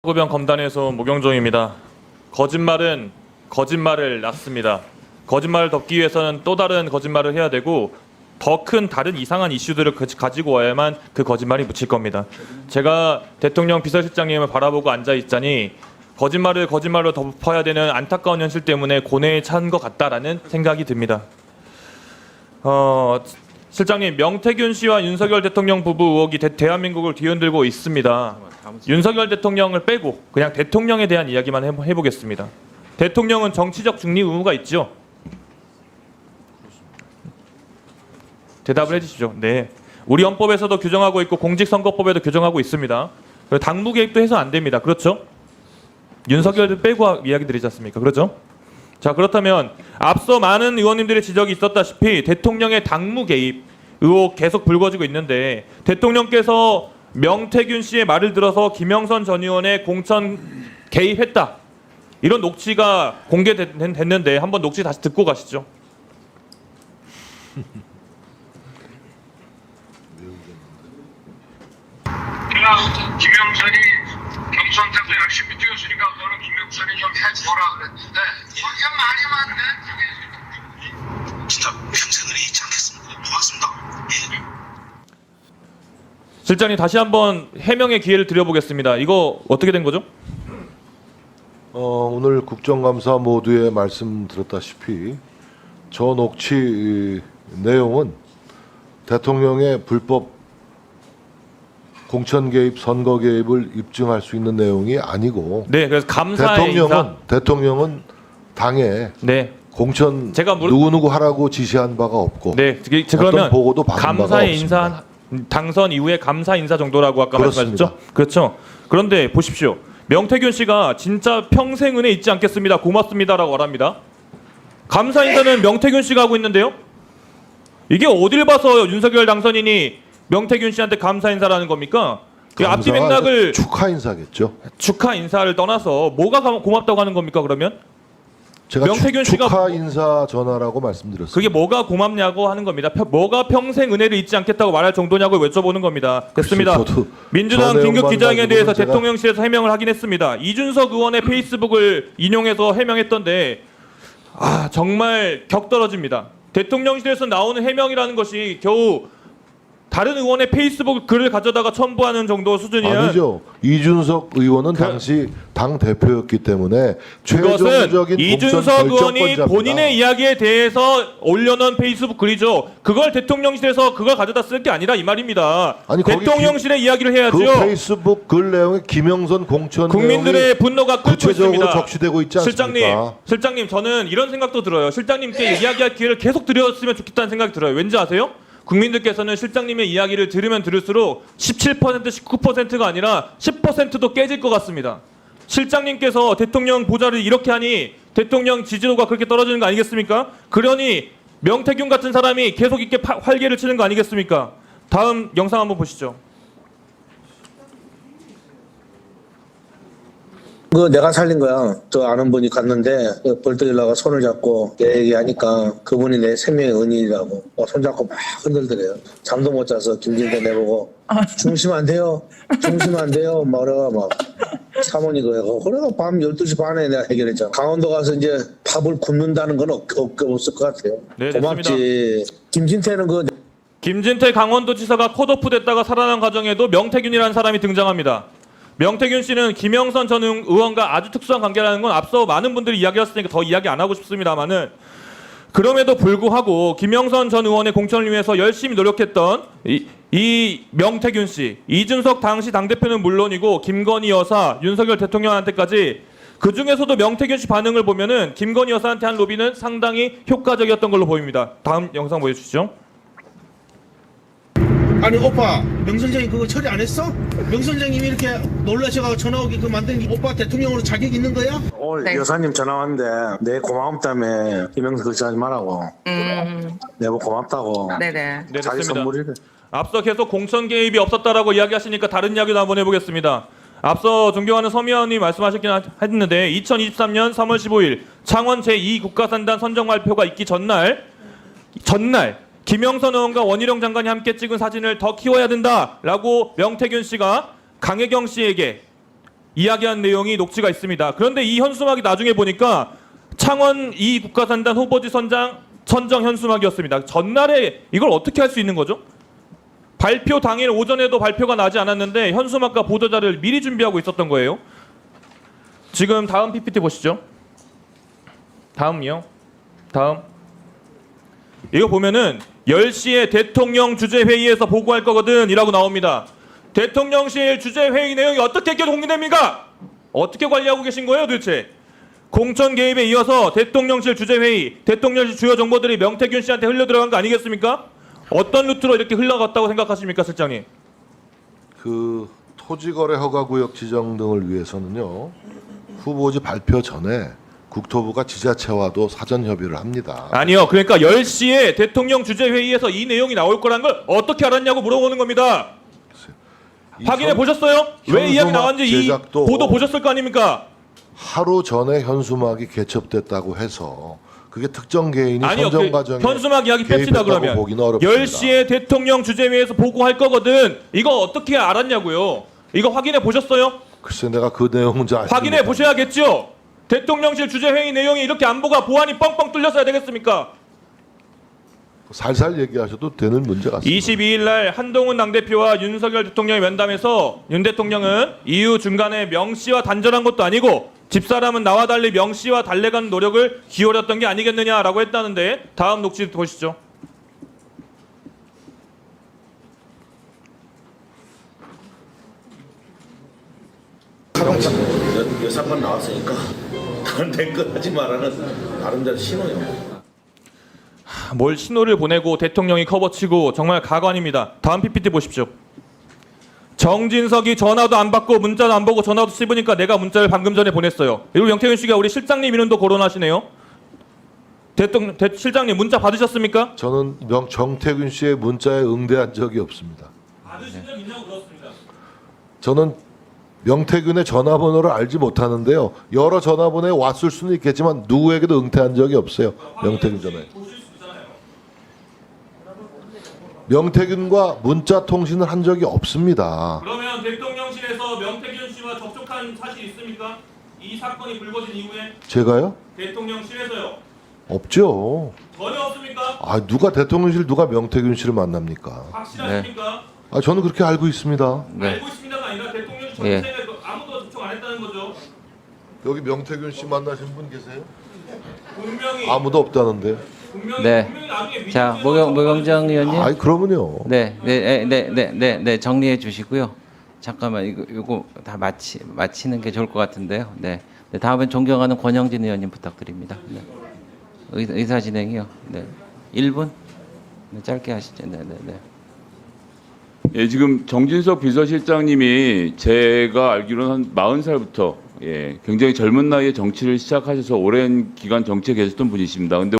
구병 검단에서 모경종입니다. 거짓말은 거짓말을 낳습니다. 거짓말을 덮기 위해서는 또 다른 거짓말을 해야 되고 더 큰 다른 이상한 이슈들을 가지고 와야만 그 거짓말이 묻힐 겁니다. 제가 대통령 비서실장님을 바라보고 앉아 있자니 거짓말을 거짓말로 덮어야 되는 안타까운 현실 때문에 고뇌에 찬 것 같다라는 생각이 듭니다. 실장님, 명태균 씨와 윤석열 대통령 부부 의혹이 대한민국을 뒤흔들고 있습니다. 윤석열 대통령을 빼고 그냥 대통령에 대한 이야기만 해보겠습니다. 대통령은 정치적 중립 의무가 있죠? 대답을 해주시죠. 네. 우리 헌법에서도 규정하고 있고 공직선거법에도 규정하고 있습니다. 당무 개입도 해서 안 됩니다. 그렇죠? 윤석열을 빼고 이야기 드리지 않습니까? 그렇죠? 자, 그렇다면 앞서 많은 의원님들의 지적이 있었다시피 대통령의 당무 개입 의혹 계속 불거지고 있는데 대통령께서 명태균 씨의 말을 들어서 김영선 전 의원의 공천 개입했다. 이런 녹취가 공개됐는데 한번 녹취 다시 듣고 가시죠. 김영선이 경선 때도 열심히 뛰었으니까 너는 김영선이 좀 해줘라 그랬는데 그게 말이 맞네. 진짜 평생을 잊지 않겠습니다. 고맙습니다. 예. 실장님 다시 한번 해명의 기회를 드려보겠습니다. 이거 어떻게 된 거죠? 오늘 국정감사 모두에 말씀드렸다시피 저 녹취 내용은 대통령의 불법 공천 개입, 선거 개입을 입증할 수 있는 내용이 아니고 네, 그래서 감사의 대통령은 당에 네. 공천 누구누구 하라고 지시한 바가 없고 네, 그러면 어떤 보고도 받은 바가 감사의 없습니다. 인사 당선 이후에 감사 인사 정도라고 아까 그렇습니다. 말씀하셨죠? 그렇죠. 그런데 보십시오. 명태균 씨가 진짜 평생 은혜 잊지 않겠습니다. 고맙습니다라고 말합니다. 감사 인사는 명태균 씨가 하고 있는데요. 이게 어딜 봐서 윤석열 당선인이 명태균 씨한테 감사 인사라는 겁니까? 앞뒤 맥락을 축하 인사겠죠. 축하 인사를 떠나서 뭐가 고맙다고 하는 겁니까? 그러면 제가 명태균 씨가 축하 인사 전화라고 말씀드렸습니다. 그게 뭐가 고맙냐고 하는 겁니다. 뭐가 평생 은혜를 잊지 않겠다고 말할 정도냐고 여쭤보는 겁니다. 됐습니다. 민주당 긴급 기자회견에 대해서 대통령실에서 해명을 하긴 했습니다. 이준석 의원의 페이스북을 인용해서 해명했던데 정말 격떨어집니다. 대통령실에서 나오는 해명이라는 것이 겨우 다른 의원의 페이스북 글을 가져다가 첨부하는 정도 수준이면 아니죠. 이준석 의원은 당시 당 대표였기 때문에 그것은 이준석 의원이 본인의 이야기에 대해서 올려놓은 페이스북 글이죠. 그걸 대통령실에서 그걸 가져다 쓸 게 아니라 이 말입니다. 아니, 대통령실의 이야기를 해야죠. 그 페이스북 글 내용에 김영선 공천 국민들의 분노가 끓고 있습니다. 적시되고 있지 않습니까? 실장님 저는 이런 생각도 들어요. 실장님께 이야기할 기회를 계속 드렸으면 좋겠다는 생각이 들어요. 왠지 아세요? 국민들께서는 실장님의 이야기를 들으면 들을수록 17%, 19%가 아니라 10%도 깨질 것 같습니다. 실장님께서 대통령 보좌를 이렇게 하니 대통령 지지도가 그렇게 떨어지는 거 아니겠습니까? 그러니 명태균 같은 사람이 계속 이렇게 활개를 치는 거 아니겠습니까? 다음 영상 한번 보시죠. 그 내가 살린 거야. 저 아는 분이 갔는데 벌떡일어나가 손을 잡고 내 얘기하니까 그분이 내 생명의 은인이라고 손잡고 막 흔들더래요. 잠도 못 자서 김진태 내보고 중시면 안 돼요. 중시면 안 돼요. 막 그래가 막 사모님도 해고 그래가 밤 12시 반에 내가 해결했잖아. 강원도 가서 이제 밥을 굽는다는 건 없을 것 같아요. 네, 고맙지. 김진태는 김진태 강원도지사가 컷오프 됐다가 살아난 과정에도 명태균이라는 사람이 등장합니다. 명태균 씨는 김영선 전 의원과 아주 특수한 관계라는 건 앞서 많은 분들이 이야기했으니까 더 이야기 안 하고 싶습니다만은 그럼에도 불구하고 김영선 전 의원의 공천을 위해서 열심히 노력했던 이 명태균 씨, 이준석 당시 당대표는 물론이고 김건희 여사, 윤석열 대통령한테까지 그 중에서도 명태균 씨 반응을 보면은 김건희 여사한테 한 로비는 상당히 효과적이었던 걸로 보입니다. 다음 영상 보여주시죠. 아니 오빠 명선생이 그거 처리 안 했어? 명선생님이 이렇게 놀라셔가지고 전화 오게 그 만든 오빠 대통령으로 자격 있는 거야? 오늘 네. 여사님 전화 왔는데 내 고마움 때문에 김영선 그렇게 하지 말라고 내가 고맙다고 네, 자기 됐습니다. 선물이래. 앞서 계속 공천 개입이 없었다라고 이야기하시니까 다른 이야기도 한번 해보겠습니다. 앞서 존경하는 서미 의원님 말씀하셨긴 했는데 2023년 3월 15일 창원 제2국가산단 선정 발표가 있기 전날 김영선 의원과 원희룡 장관이 함께 찍은 사진을 더 키워야 된다라고 명태균 씨가 강혜경 씨에게 이야기한 내용이 녹취가 있습니다. 그런데 이 현수막이 나중에 보니까 창원 2 국가산단 후보지 선정 현수막이었습니다. 전날에 이걸 어떻게 할 수 있는 거죠? 발표 당일 오전에도 발표가 나지 않았는데 현수막과 보도자를 미리 준비하고 있었던 거예요. 지금 다음 PPT 보시죠. 다음이요. 다음. 이거 보면은 10시에 대통령 주재회의에서 보고할 거거든 이라고 나옵니다. 대통령실 주재회의 내용이 어떻게 공개됩니까? 어떻게 관리하고 계신 거예요 도대체? 공천 개입에 이어서 대통령실 주재회의, 대통령실 주요 정보들이 명태균 씨한테 흘려 들어간 거 아니겠습니까? 어떤 루트로 이렇게 흘러갔다고 생각하십니까, 실장님? 그 토지거래 허가구역 지정 등을 위해서는요 후보지 발표 전에 국토부가 지자체와도 사전 협의를 합니다. 아니요. 그러니까 10시에 대통령 주재회의에서 이 내용이 나올 거란 걸 어떻게 알았냐고 물어보는 겁니다. 확인해 보셨어요? 왜 이야기 나왔는지 이 제작도 보도 보셨을 거 아닙니까? 하루 전에 현수막이 개첩됐다고 해서 그게 특정 개인이 아니요. 선정 과정에 현수막 이야기 뺍시다 그러면. 보기는 어렵습니다. 10시에 대통령 주재회의에서 보고할 거거든. 이거 어떻게 알았냐고요. 이거 확인해 보셨어요? 글쎄 내가 그 내용은 잘 알지 확인해 못합니다. 보셔야겠죠. 대통령실 주재회의 내용이 이렇게 안보가 보안이 뻥뻥 뚫렸어야 되겠습니까? 살살 얘기하셔도 되는 문제 같습니다. 22일 날 한동훈 당대표와 윤석열 대통령이 면담에서 윤 대통령은 이후 중간에 명 씨와 단절한 것도 아니고 집사람은 나와 달리 명 씨와 달래가는 노력을 기울였던 게 아니겠느냐라고 했다는데 다음 녹취 보시죠. 여사관 나왔으니까 다른 댓글 하지 말라는 나름대로 신호요. 뭘 신호를 보내고 대통령이 커버치고 정말 가관입니다. 다음 PPT 보십시오. 정진석이 전화도 안 받고 문자도 안 보고 전화도 씹으니까 내가 문자를 방금 전에 보냈어요. 그리고 명태균 씨가 우리 실장님 이름도 거론하시네요. 실장님 문자 받으셨습니까? 저는 정태균 씨의 문자에 응대한 적이 없습니다. 받으신 적 있냐고 물었습니다. 저는 명태균의 전화번호를 알지 못하는데요. 여러 전화번호에 왔을 수는 있겠지만 누구에게도 응대한 적이 없어요. 명태균 전화에. 명태균과 문자 통신을 한 적이 없습니다. 그러면 대통령실에서 명태균 씨와 접촉한 사실 있습니까? 이 사건이 불거진 이후에 제가요? 대통령실에서요. 없죠. 전혀 없습니까? 아 누가 대통령실 누가 명태균 씨를 만납니까? 확실하십니까? 아 저는 그렇게 알고 있습니다. 네. 알고 있습니다가 아니라 대통령실 예. 전체에 아무도 접촉 안 했다는 거죠. 여기 명태균 씨 만나신 분 계세요? 분명히 아무도 없다는데. 네. 분명히 나중에 자, 모경정 의원님. 아이 그러면요. 네, 정리해 주시고요. 잠깐만 이거 다 마치는 게 좋을 것 같은데요. 네. 네, 다음엔 존경하는 권영진 의원님 부탁드립니다. 네. 의사 진행이요. 네. 1분. 네, 짧게 하시죠. 네. 예, 지금 정진석 비서실장님이 제가 알기로는 한 40살부터 굉장히 젊은 나이에 정치를 시작하셔서 오랜 기간 정치에 계셨던 분이십니다. 근데